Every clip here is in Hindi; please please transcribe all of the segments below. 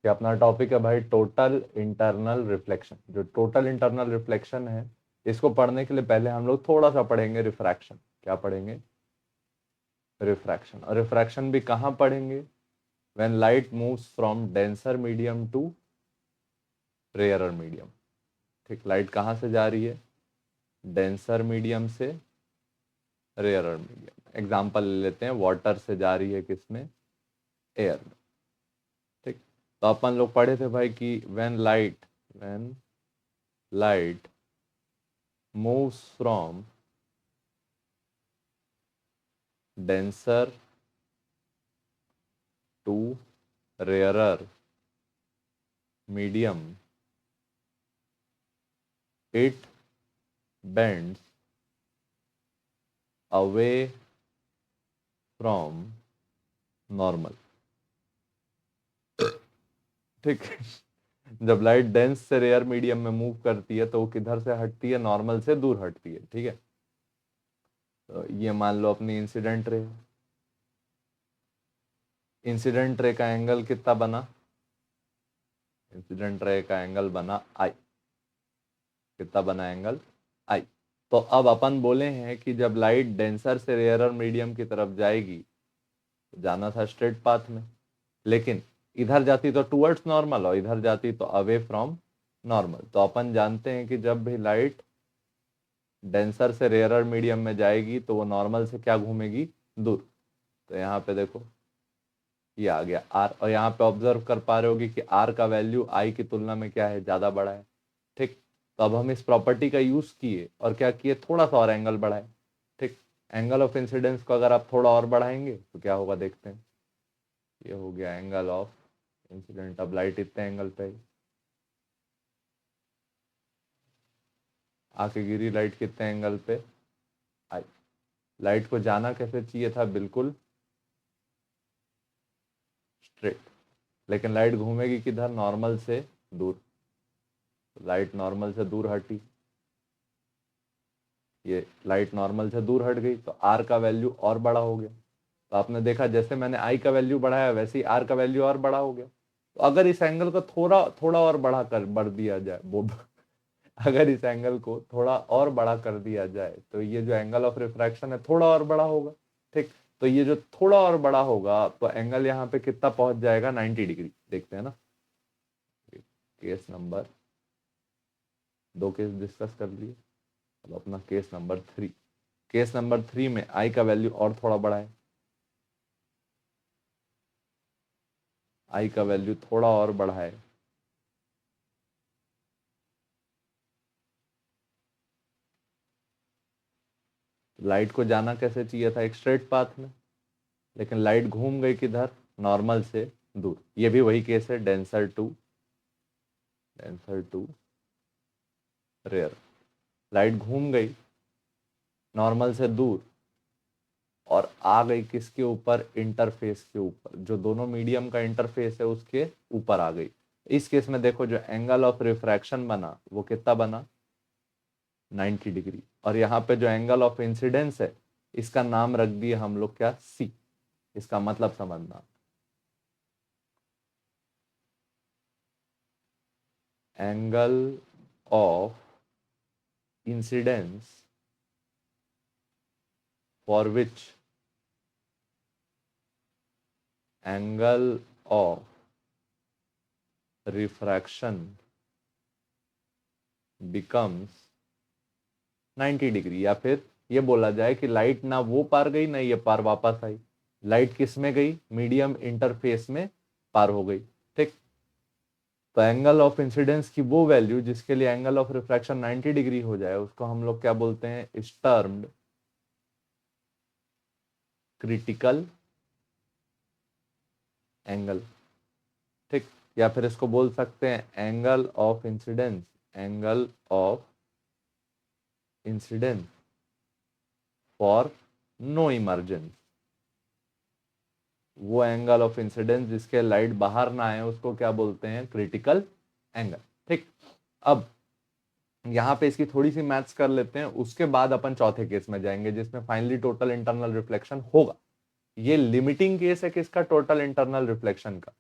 कि अपना टॉपिक है भाई टोटल इंटरनल रिफ्लेक्शन। जो टोटल इंटरनल रिफ्लेक्शन है, इसको पढ़ने के लिए पहले हम लोग थोड़ा सा पढ़ेंगे रिफ्रैक्शन। क्या पढ़ेंगे? रिफ्रैक्शन। और रिफ्रैक्शन भी कहाँ पढ़ेंगे? When light moves from denser medium to rarer medium. ठीक, लाइट कहाँ से जा रही है? डेंसर मीडियम से रेयरर मीडियम। एग्जाम्पल ले लेते हैं, वाटर से जा रही है किसमें? एयर में। ठीक, तो अपन लोग पढ़े थे भाई कि when light moves from denser to rarer medium, it bends away from normal। ठीक, जब लाइट डेंस से रेयर मीडियम में मूव करती है तो वो किधर से हटती है? नॉर्मल से दूर हटती है। ठीक है, तो ये मान लो अपनी इंसिडेंट रे। इंसिडेंट रे का एंगल कितना बना? इंसिडेंट रे का एंगल बना आई। कितना बना एंगल? आई। तो अब अपन बोले हैं कि जब लाइट डेंसर से रेयरर मीडियम की तरफ जाएगी, तो जाना था स्ट्रेट पाथ में, लेकिन इधर जाती तो टूवर्ड्स नॉर्मल और इधर जाती तो अवे फ्रॉम नॉर्मल। तो अपन जानते हैं कि जब भी लाइट डेंसर से रेयरर मीडियम में जाएगी तो वो नॉर्मल से क्या घूमेगी? दूर। तो यहाँ पे देखो ये आ गया आर, और यहाँ पे ऑब्जर्व कर पा रहे होगी कि आर का वैल्यू आई की तुलना में क्या है? ज्यादा बड़ा है। ठीक, तो अब हम इस प्रॉपर्टी का यूज किए और क्या किए? थोड़ा सा और एंगल बढ़ाए। ठीक, एंगल ऑफ इंसिडेंस को अगर आप थोड़ा और बढ़ाएंगे तो क्या होगा देखते हैं। ये हो गया एंगल ऑफ इंसिडेंट। अब लाइट इतने एंगल पे आके गिरी, लाइट कितने एंगल पे आई। लाइट को जाना कैसे चाहिए था? बिल्कुल स्ट्रेट, लेकिन लाइट घूमेगी किधर? नॉर्मल से दूर। लाइट नॉर्मल से दूर हटी, ये लाइट नॉर्मल से दूर हट गई तो आर का वैल्यू और बड़ा हो गया। तो आपने देखा जैसे मैंने आई का वैल्यू बढ़ाया वैसे ही आर का वैल्यू और बड़ा हो गया। तो अगर इस एंगल को थोड़ा थोड़ा और बढ़ दिया जाए वो अगर इस एंगल को थोड़ा और बड़ा कर दिया जाए तो ये जो एंगल ऑफ रिफ्रैक्शन है थोड़ा और बड़ा होगा। ठीक, तो ये जो थोड़ा और बड़ा होगा तो एंगल यहाँ पे कितना पहुंच जाएगा? 90 डिग्री। देखते हैं ना, केस नंबर 2 केस डिस्कस कर लिए। अब अपना केस नंबर 3। केस नंबर 3 में आई का वैल्यू और थोड़ा बड़ा है। आई का वैल्यू थोड़ा और बढ़ा है। लाइट को जाना कैसे चाहिए था? एक स्ट्रेट पाथ में, लेकिन लाइट घूम गई किधर? नॉर्मल से दूर। ये भी वही केस है, डेंसर टू रेयर। लाइट घूम गई नॉर्मल से दूर और आ गई किसके ऊपर? इंटरफेस के ऊपर। जो दोनों मीडियम का इंटरफेस है उसके ऊपर आ गई। इस केस में देखो जो एंगल ऑफ रिफ्रैक्शन बना वो कितना बना? 90 डिग्री। और यहाँ पे जो एंगल ऑफ इंसिडेंस है इसका नाम रख दिए हम लोग क्या? सी। इसका मतलब समझना, angle of incidence for which angle of refraction becomes 90 degree. या फिर ये बोला जाए कि लाइट ना वो पार गई ना ये पार वापस आई। लाइट किस में गई? मीडियम इंटरफेस में पार हो गई। ठीक, तो एंगल ऑफ इंसिडेंस की वो वैल्यू जिसके लिए एंगल ऑफ रिफ्रैक्शन 90 डिग्री हो जाए उसको हम लोग क्या बोलते हैं? इस टर्म्ड क्रिटिकल एंगल। ठीक, या फिर इसको बोल सकते हैं angle of incidence. Angle of incidence for no emergence. वो एंगल ऑफ इंसिडेंस जिसके लाइट बाहर ना आए उसको क्या बोलते हैं? Critical angle. ठीक, अब यहाँ पे इसकी थोड़ी सी मैथ्स कर लेते हैं, उसके बाद अपन चौथे केस में जाएंगे जिसमें फाइनली टोटल इंटरनल रिफ्लेक्शन होगा। ये लिमिटिंग केस है किसका? टोटल इंटरनल रिफ्लेक्शन का।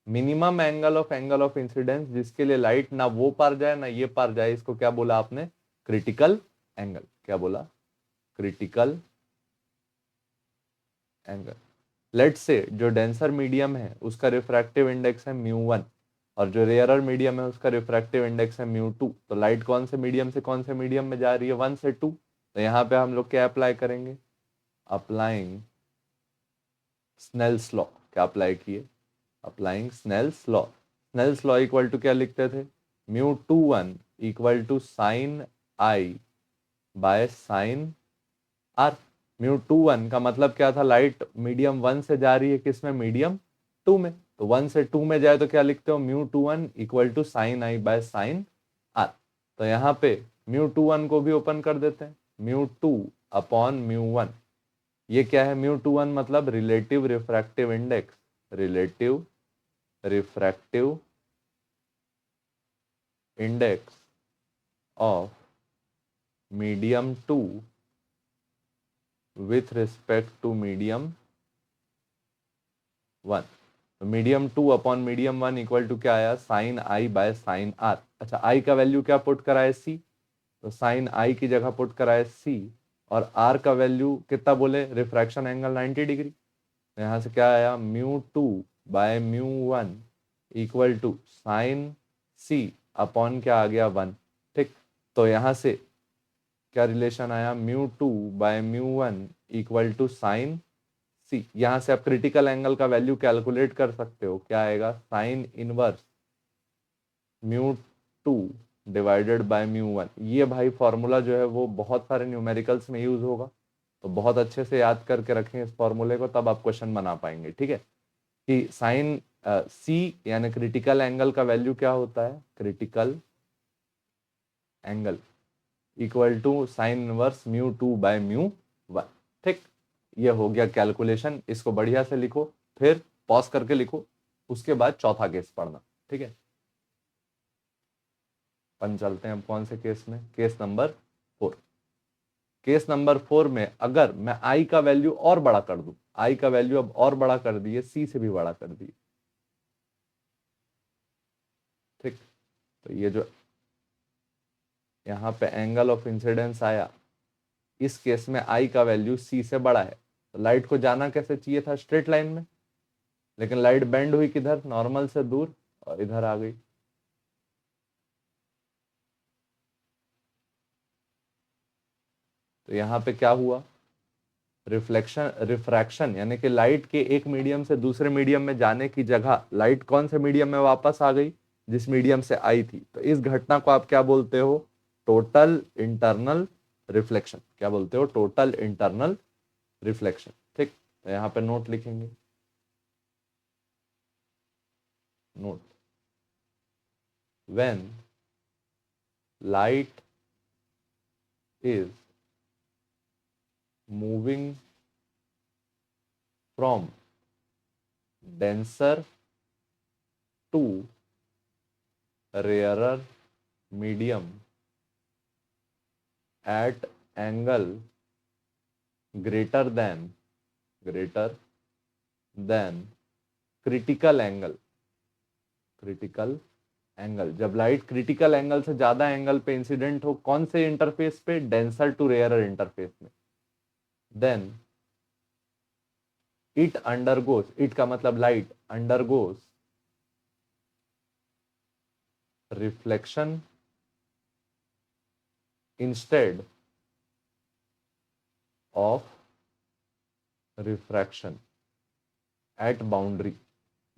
मिनिमम एंगल ऑफ इंसिडेंस जिसके लिए लाइट ना वो पार जाए ना ये पार जाए, इसको क्या बोला आपने? Critical angle. क्या बोला? Critical angle. लेट्स से जो डेंसर मीडियम है उसका रिफ्रैक्टिव इंडेक्स है μ1 और जो रेयरर मीडियम है उसका रिफ्रैक्टिव इंडेक्स है μ2, तो लाइट कौन से मीडियम से कौन से मीडियम में जा रही है? 1 से 2। तो यहाँ पे हम लोग क्या अप्लाई करेंगे? Applying Snell's law. क्या अप्लाई किए? Applying Snell's law. Snell's law equal to क्या लिखते थे? μ21 equal to sine i by sine r. μ21 का मतलब क्या था? लाइट मीडियम 1 से जा रही है किसमें? मीडियम 2 में। तो 1 से 2 में जाए तो क्या लिखते हो? μ21 equal to sine i by sine r. तो यहाँ पे μ21 को भी ओपन कर देते हैं, μ2 अपॉन μ1। ये क्या है? μ21 मतलब relative refractive index, relative refractive index of medium 2 with respect to medium 1। तो medium 2 upon medium 1 equal to क्या आया? Sine i by sine r. अच्छा, आई का वैल्यू क्या पुट करा है? सी। तो साइन आई की जगह पुट करा है सी और आर का वैल्यू कितना बोले? Refraction angle 90 degree. तो यहाँ से क्या आया? μ2 by μ1 equal to sine C upon क्या आ गया? 1। ठीक, तो यहाँ से क्या रिलेशन आया? μ2 by μ1 equal to sine C. यहां से आप क्रिटिकल एंगल का वैल्यू कैलकुलेट कर सकते हो। क्या आएगा? Sine inverse μ2 divided by μ1। ये भाई फॉर्मूला जो है वो बहुत सारे न्यूमेरिकल्स में यूज होगा, तो बहुत अच्छे से याद करके रखें इस फॉर्मूले को, तब आप क्वेश्चन बना पाएंगे। ठीक है, कि साइन सी यानी क्रिटिकल एंगल का वैल्यू क्या होता है? Critical angle equal to sine inverse μ2 by μ1। ठीक, ये हो गया कैलकुलेशन। इसको बढ़िया से लिखो, फिर पॉज करके लिखो, उसके बाद चौथा केस पढ़ना। ठीक है, अपन चलते हैं अब कौन से केस में? Case number 4। केस नंबर 4 में अगर मैं आई का वैल्यू और बड़ा कर दूं, आई का वैल्यू अब और बड़ा कर दिए, सी से भी बड़ा कर दिए। ठीक, तो ये जो यहाँ पे एंगल ऑफ इंसिडेंस आया, इस केस में आई का वैल्यू सी से बड़ा है। तो लाइट को जाना कैसे चाहिए था? स्ट्रेट लाइन में, लेकिन लाइट बेंड हुई किधर? नॉर्मल से दूर, और इधर आ गई। तो यहाँ पे क्या हुआ? रिफ्रैक्शन यानी कि लाइट के एक मीडियम से दूसरे मीडियम में जाने की जगह लाइट कौन से मीडियम में वापस आ गई? जिस मीडियम से आई थी। तो इस घटना को आप क्या बोलते हो? Total internal reflection. क्या बोलते हो? Total internal reflection. ठीक, तो यहाँ पे नोट लिखेंगे, note, when light is moving from denser to rarer medium at angle greater than critical angle। जब लाइट क्रिटिकल एंगल से ज्यादा एंगल पे इंसिडेंट हो, कौन से इंटरफेस पे? डेंसर टू रेयरर इंटरफेस में, then it undergoes, it का मतलब light undergoes reflection instead of refraction at boundary।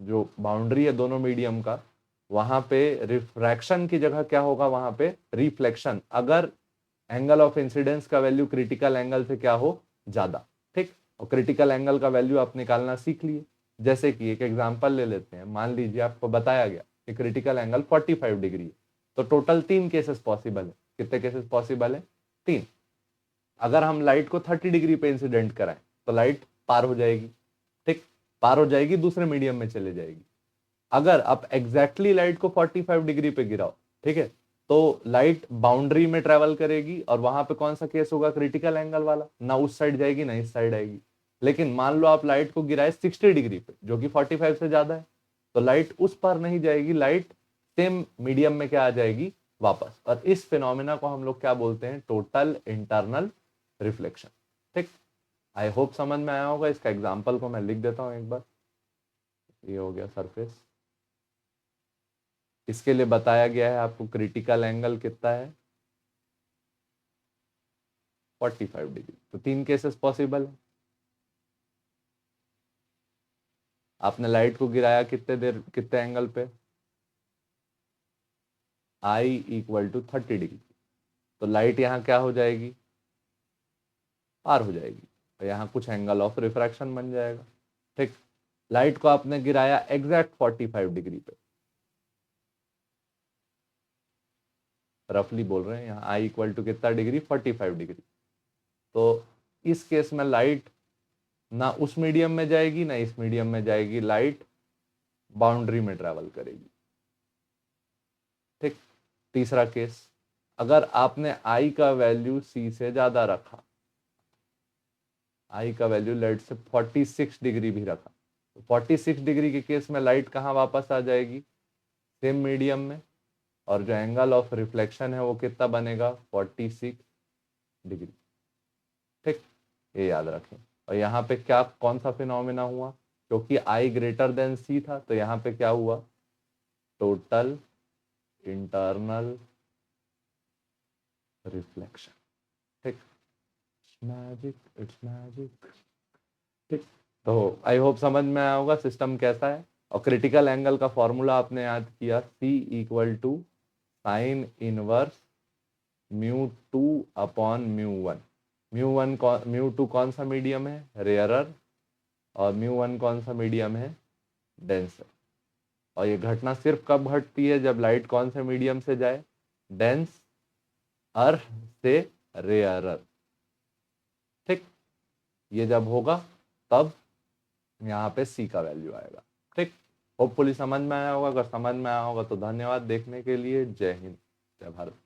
जो बाउंड्री है दोनों मीडियम का, वहां पे रिफ्रैक्शन की जगह क्या होगा? वहां पे रिफ्लेक्शन, अगर एंगल ऑफ इंसिडेंस का वैल्यू क्रिटिकल एंगल से क्या हो? ज्यादा। ठीक, और क्रिटिकल एंगल का वैल्यू आप निकालना सीख लिए। जैसे कि एक एग्जांपल ले लेते हैं, मान लीजिए आपको बताया गया कि क्रिटिकल एंगल 45 डिग्री है, तो टोटल 3 केसेस पॉसिबल है। कितने केसेस पॉसिबल है? 3। अगर हम लाइट को 30 डिग्री पे इंसिडेंट कराएं तो लाइट पार हो जाएगी। ठीक, पार हो जाएगी, दूसरे मीडियम में चले जाएगी। अगर आप एग्जैक्टली लाइट को 45 डिग्री पे गिराओ, ठीक है, तो लाइट बाउंड्री में ट्रेवल करेगी और वहां पे कौन सा केस होगा? क्रिटिकल एंगल वाला, ना उस साइड जाएगी ना इस साइड आएगी। लेकिन मान लो आप लाइट को गिराए 60 डिग्री पे, जो कि 45 से ज्यादा है, तो लाइट उस पर नहीं जाएगी, लाइट सेम मीडियम में क्या आ जाएगी, वापस। और इस फिनोमिना को हम लोग क्या बोलते हैं, टोटल इंटरनल रिफ्लेक्शन। ठीक, आई होप समझ में आया होगा। इसका एग्जाम्पल को मैं लिख देता हूं एक बार। ये हो गया सरफेस, इसके लिए बताया गया है आपको क्रिटिकल एंगल कितना है, 45 डिग्री। तो 3 केसेस पॉसिबल है। आपने लाइट को गिराया कितने एंगल पे, आई इक्वल टू 30 डिग्री। तो लाइट यहां क्या हो जाएगी, पार हो जाएगी, और यहां कुछ एंगल ऑफ रिफ्रैक्शन बन जाएगा। ठीक, लाइट को आपने गिराया एग्जैक्ट 45 डिग्री पे, रफली बोल रहे हैं, यहाँ आई इक्वल टू कितना डिग्री, 45 डिग्री। तो इस केस में लाइट ना उस मीडियम में जाएगी ना इस मीडियम में जाएगी, लाइट बाउंड्री में ट्रेवल करेगी। ठीक, तीसरा केस, अगर आपने आई का वैल्यू सी से ज्यादा रखा, आई का वैल्यू लेट से 46 डिग्री भी रखा, तो 46 डिग्री के केस में लाइट कहाँ वापस आ जाएगी, सेम मीडियम में, और जो एंगल ऑफ रिफ्लेक्शन है वो कितना बनेगा, 46 डिग्री। ठीक, ये याद रखें। और यहाँ पे क्या, कौन सा फिनोमिना हुआ, क्योंकि आई ग्रेटर देन सी था, तो यहाँ पे क्या हुआ, टोटल इंटरनल रिफ्लेक्शन। ठीक, मैजिक, इट्स मैजिक। ठीक, तो आई होप समझ में आया होगा सिस्टम कैसा है। और क्रिटिकल एंगल का फॉर्मूला आपने याद किया, C equal to sine inverse mu 2 upon mu 1। Mu 2 कौन सा मीडियम है, रेयरर, और म्यू 1 कौन सा मीडियम है, डेंसर। और ये घटना सिर्फ कब घटती है, जब लाइट कौन से मीडियम से जाए, डेंस अर्थ से रेयरर। ठीक, ये जब होगा तब यहाँ पे सी का वैल्यू आएगा। ठीक, होपफुली समझ में आया होगा। अगर समझ में आया होगा तो धन्यवाद देखने के लिए। जय हिंद, जय भारत।